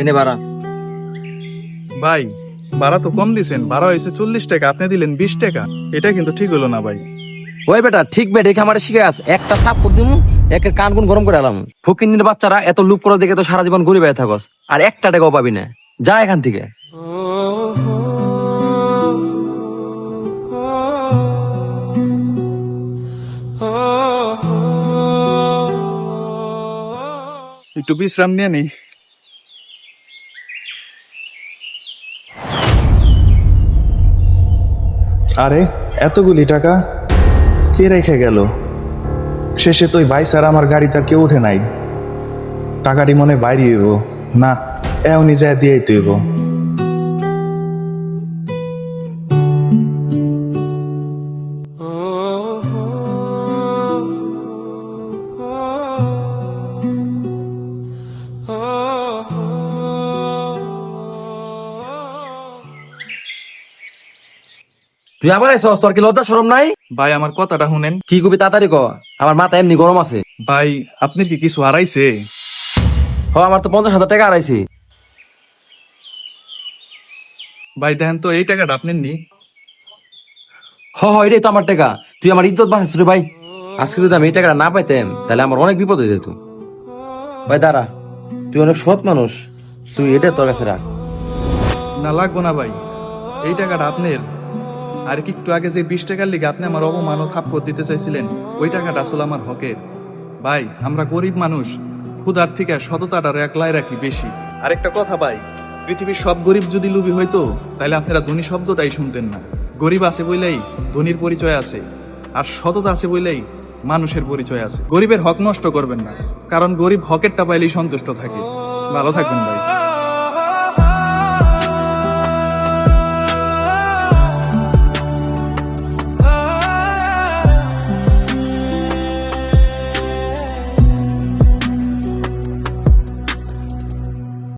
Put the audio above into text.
এনে ভাড়া। ভাই ভাড়া তো কম দিছেন, ভাড়া হয়েছে 40 টাকা, আপনি দিলেন 20 টাকা। এটা কিন্তু ঠিক হলো না ভাই। ওই বেটা ঠিক দেখে আমার শিখে আস, একটা থাপ্পড় দিমু একের কান গুন গরম করে এলাম। ফকিন্নির বাচ্চারা এত লুপ করে দেখে তো সারা জীবন গরিব হয়ে থাকস, আর একটা টাকাও পাবি না। যা এখান থেকে। একটু বিশ্রাম নিয়ে নি। আরে এতগুলি টাকা কে রেখে গেল? শেষে তো ভাই স্যার আমার গাড়ি তার কেউ উঠে নাই। টাকাটি মনে বাইরে হইব না, এমনি যায় দিয়েই তৈব। তুই আবার এসস, তোর কি লজ্জা শরম নাই? ভাই আমার কথাটা শুনেন। কি কবি তাড়াতাড়ি ক, আমার মাথা এমনি গরম আছে। ভাই আপনি কি কিছু হারাইছে? আমার তো 50,000 টাকা হারাইছি। ভাই দেখেন তো এই টাকাটা আপনি নি। এটাই তো আমার টাকা। তুই আমার ইজ্জত বাঁচাইছিস রে ভাই। আজকে যদি আমি এই টাকাটা না পাইতাম তাহলে আমার অনেক বিপদ হয়ে যেত। ভাই দাঁড়া, তুই অনেক সৎ মানুষ, তুই এটা তোর কাছে রাখ। না লাগবো না ভাই, এই টাকাটা আপনার। আর কি একটু আগে যে 20 টাকার লিগে আপনি আমার অপমান ও থাপ্পড় দিতে চাইছিলেন, ওই টাকাটা আসলে আমার হকের। ভাই আমরা গরিব মানুষ, ক্ষুধার থেকে সততাটার একলাই রাখি বেশি। আরেকটা কথা ভাই, পৃথিবীর সব গরিব যদি লোভী হইতো তাহলে আপনারা ধনী শব্দটাই শুনতেন না। গরিব আছে বইলেই ধনীর পরিচয় আছে, আর সততা আছে বইলেই মানুষের পরিচয় আছে। গরিবের হক নষ্ট করবেন না, কারণ গরিব হকেরটা পাইলেই সন্তুষ্ট থাকে। ভালো থাকবেন ভাই।